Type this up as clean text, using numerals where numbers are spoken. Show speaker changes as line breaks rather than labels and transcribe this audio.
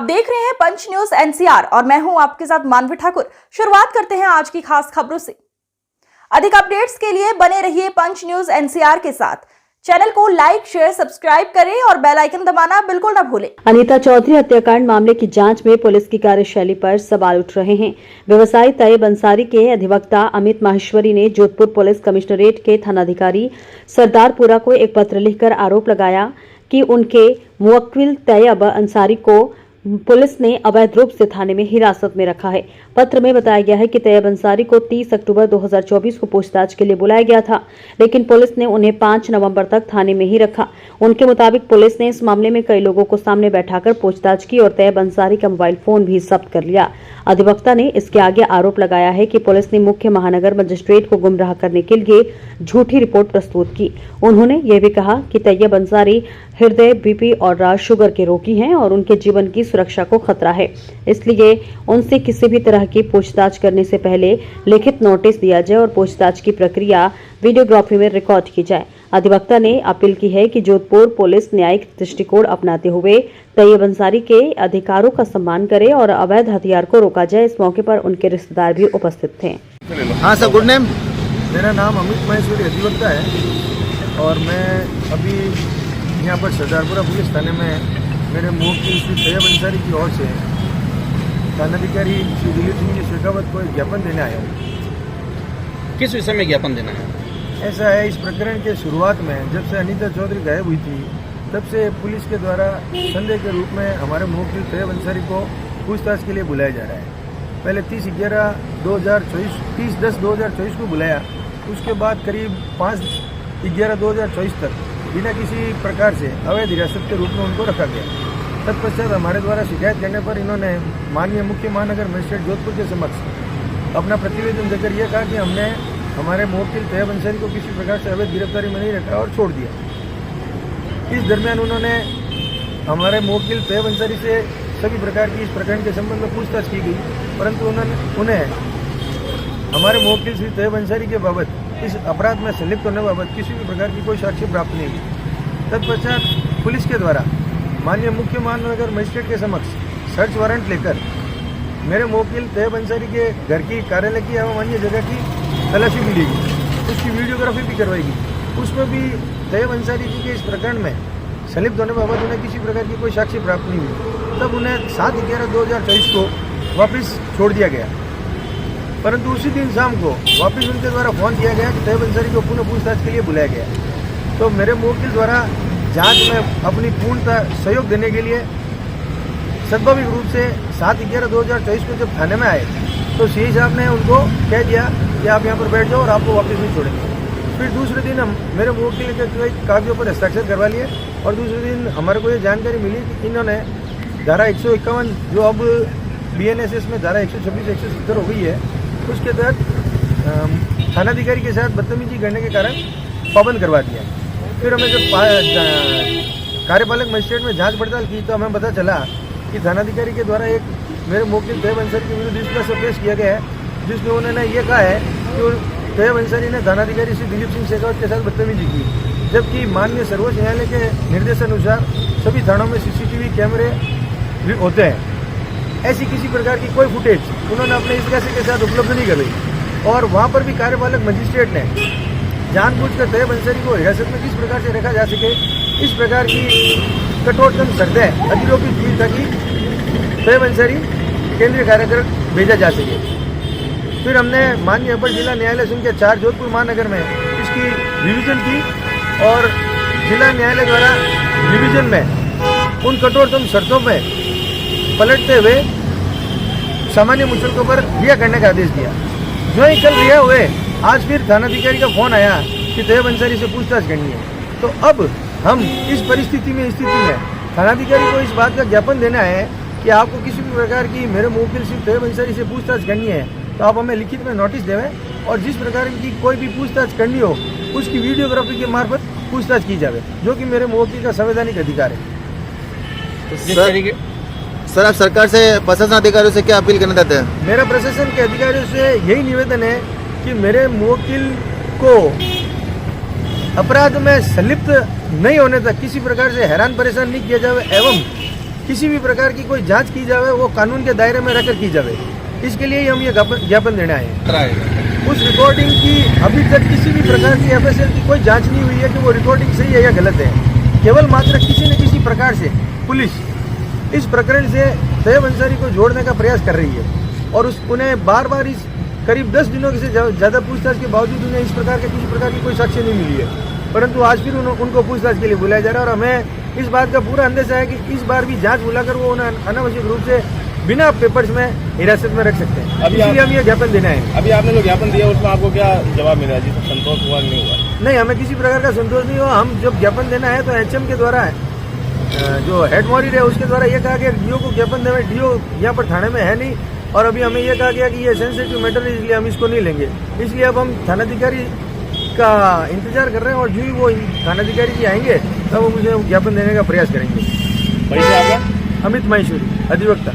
देख रहे हैं पंच न्यूज एनसीआर और मैं हूं आपके साथ मानवी ठाकुर। शुरुआत करते हैं आज की खास खबरों से। अधिक अपडेट्स के लिए बने रहिए पंच न्यूज एनसीआर के साथ। चैनल को लाइक, शेयर, सब्सक्राइब करें और बेल आइकन दबाना बिल्कुल न भूलें।
अनीता चौधरी हत्याकांड मामले की जांच में पुलिस की कार्यशैली पर सवाल उठ रहे हैं। व्यवसायी तैयब अंसारी के अधिवक्ता अमित माहेश्वरी ने जोधपुर पुलिस कमिश्नरेट के थानाधिकारी सरदारपुरा को एक पत्र लिखकर आरोप लगाया कि उनके मुवक्किल तैयब अंसारी को पुलिस ने अवैध रूप से थाने में हिरासत में रखा है। पत्र में बताया गया है कि तैयब अंसारी को 30 अक्टूबर 2024 को पूछताछ के लिए बुलाया गया था, लेकिन पुलिस ने उन्हें 5 नवंबर तक थाने में ही रखा। उनके मुताबिक पुलिस ने इस मामले में कई लोगों को सामने बैठाकर पूछताछ की और तैयब अंसारी का मोबाइल फोन भी जब्त कर लिया। अधिवक्ता ने इसके आगे आरोप लगाया है कि पुलिस ने मुख्य महानगर मजिस्ट्रेट को गुमराह करने के लिए झूठी रिपोर्ट प्रस्तुत की। उन्होंने यह भी कहा कि तैयब अंसारी हृदय, बीपी और शुगर के रोगी हैं और उनके जीवन की सुरक्षा को खतरा है, इसलिए उनसे किसी भी तरह की पूछताछ करने से पहले लिखित नोटिस दिया जाए और पूछताछ की प्रक्रिया वीडियोग्राफी में रिकॉर्ड की जाए। अधिवक्ता ने अपील की है कि जोधपुर पुलिस न्यायिक दृष्टिकोण अपनाते हुए तैयब अंसारी के अधिकारों का सम्मान करे और अवैध हथियार को रोका जाए। इस मौके पर उनके रिश्तेदार भी उपस्थित थे।
हाँ सर, गुड नेम।
मेरा नाम अमित माहेश्वरी अधिवक्ता है और मैं अभी यहाँ पर सरदारपुरा पुलिस थाने में मेरे मुवक्किल श्री तैयब अंसारी की ओर से थानाधिकारी श्री दिलीप सिंह जी शेखावत को एक ज्ञापन देने आया हूँ।
किस विषय में ज्ञापन देना है?
ऐसा है, इस प्रकरण के शुरुआत में जब से अनीता चौधरी गायब हुई थी तब से पुलिस के द्वारा संदेह के रूप में हमारे मुवक्किल तैयब अंसारी को पूछताछ के लिए बुलाया जा रहा है। पहले 30/10/2024 को बुलाया, उसके बाद करीब 5/11/2024 तक बिना किसी प्रकार से अवैध हिरासत के रूप में उनको रखा गया। तत्पश्चात हमारे द्वारा शिकायत करने पर इन्होंने माननीय मुख्य महानगर मजिस्ट्रेट जोधपुर के समक्ष अपना प्रतिवेदन देकर यह कहा कि हमने हमारे मुवक्किल तैयब अंसारी को किसी प्रकार से अवैध गिरफ्तारी में नहीं रखा और छोड़ दिया। इस दरमियान उन्होंने हमारे मुवक्किल तैयब अंसारी से सभी प्रकार की इस प्रकरण के संबंध में पूछताछ की गई, परंतु उन्हें हमारे मुवक्किल श्री तैयब अंसारी के बाबत इस अपराध में संलिप्त होने बाबत किसी भी प्रकार की कोई साक्ष्य प्राप्त नहीं हुई। तत्पश्चात पुलिस के द्वारा माननीय मुख्य महानगर मजिस्ट्रेट के समक्ष सर्च वारंट लेकर मेरे मुवक्किल तैयब अंसारी के घर की, कार्यालय की एवं अन्य जगह की तलाशी भी ली गई, उसकी वीडियोग्राफी भी करवाई गई। उसमें भी तैयब अंसारी जी के इस प्रकरण में संलिप्त होने बाबत उन्हें किसी प्रकार की कोई साक्ष्य प्राप्त नहीं हुई। तब उन्हें 7/11/2024 को वापस छोड़ दिया गया, परंतु उसी दिन शाम को वापस उनके द्वारा फोन किया गया कि तैयब अंसारी को पुनः पूछताछ के लिए बुलाया गया। तो मेरे मुवक्किल द्वारा जांच में अपनी पूर्णतः सहयोग देने के लिए स्वाभाविक रूप से 7/11/2024 को जब थाने में आए तो सीआई साहब ने उनको कह दिया कि आप यहाँ पर बैठ जाओ और आपको वापस नहीं छोड़ेंगे। फिर दूसरे दिन हम मेरे मुवक्किल के कागजों पर हस्ताक्षर करवा लिए और दूसरे दिन हमारे को ये जानकारी मिली कि इन्होंने धारा 151 जो अब BNSS में धारा 126, 170 हो गई है, उसके तहत थानाधिकारी के साथ बदतमीजी करने के कारण पाबंद करवा दिया। फिर हमें जब कार्यपालक मजिस्ट्रेट में जांच पड़ताल की तो हमें पता चला कि थानाधिकारी के द्वारा एक मेरे मुवक्किल तैयब अंसारी के विरुद्ध इस तरह से पेश किया गया है जिसमें उन्होंने ये कहा है कि तैयब अंसारी ने थानाधिकारी श्री दिलीप सिंह शेखावत के साथ बदतमीजी की, जबकि माननीय सर्वोच्च न्यायालय के निर्देशानुसार सभी थानों में CCTV कैमरे भी होते हैं। ऐसी किसी प्रकार की कोई फुटेज उन्होंने अपने इस कैसे के साथ उपलब्ध नहीं करवाई और वहाँ पर भी कार्यपालक मजिस्ट्रेट ने जानबूझकर तैयब अंसारी को हिरासत में किस प्रकार से रखा जा सके, इस प्रकार की कठोरतम शर्तें अधिरोपित की ताकि तैयब अंसारी केंद्रीय कारागार भेजा जा सके। फिर हमने माननीय अपर जिला न्यायालय संख्या 4 जोधपुर महानगर में इसकी रिवीजन की और जिला न्यायालय द्वारा रिवीजन में उन कठोरतम शर्तों में पलटते हुए सामान्य मुचलकों पर रिहा करने का आदेश दिया। जो ही कल रिहा हुए, आज फिर थानाधिकारी का फोन आया कि तैयब अंसारी से पूछताछ करनी है। तो अब हम इस स्थिति में थानाधिकारी को इस बात का ज्ञापन देना है कि आपको किसी भी प्रकार की मेरे मुवक्किल श्री तैयब अंसारी से पूछताछ करनी है तो आप हमें लिखित में नोटिस देवें और जिस प्रकार की कोई भी पूछताछ करनी हो उसकी वीडियोग्राफी के मार्फत पूछताछ की जाए, जो कि मेरे मुवक्किल का संवैधानिक अधिकार है।
सर, आप सरकार से, प्रशासन अधिकारियों से क्या अपील करना चाहते हैं?
मेरा प्रशासन के अधिकारियों से यही निवेदन है कि मेरे मुवक्किल को अपराध में संलिप्त नहीं होने तक किसी प्रकार से हैरान परेशान नहीं किया जाए एवं किसी भी प्रकार की कोई जांच की जावे वो कानून के दायरे में रहकर की जावे, इसके लिए ही हम ये ज्ञापन देने आए हैं। उस रिकॉर्डिंग की अभी तक किसी भी प्रकार की FSL की कोई जांच नहीं हुई है कि वो रिकॉर्डिंग सही है या गलत है। केवल मात्र किसी न किसी प्रकार से पुलिस इस प्रकरण से तैयब अंसारी को जोड़ने का प्रयास कर रही है और उन्हें बार बार इस करीब 10 दिनों से ज़्यादा पूछताछ के बावजूद उन्हें इस प्रकार के किसी प्रकार की कोई साक्ष्य नहीं मिली है, परंतु आज फिर उनको पूछताछ के लिए बुलाया जा रहा है और हमें इस बात का पूरा अंदेशा है कि इस बार भी जांच बुलाकर वो उन्हें अनावश्यक रूप से बिना पेपर्स में हिरासत में रख सकते हैं। इसलिए हम ये ज्ञापन देना है।
अभी आपने जो ज्ञापन दिया उसमें आपको क्या जवाब मिला जी? संतोष हुआ नहीं हुआ?
नहीं, हमें किसी प्रकार का संतोष नहीं हुआ। हम जब ज्ञापन देना है तो HM के द्वारा जो हेड मॉनिटर है उसके द्वारा ये कहा गया DO को ज्ञापन देवे। DO यहाँ पर थाने में है नहीं और अभी हमें ये कहा गया कि ये सेंसिटिव मैटर है, इसलिए हम इसको नहीं लेंगे। इसलिए अब हम थानाधिकारी का इंतजार कर रहे हैं और जो ही वो थानाधिकारी जी आएंगे तब हम उसे ज्ञापन देने का प्रयास करेंगे।
परिचय आपका?
अमित माहेश्वरी, अधिवक्ता।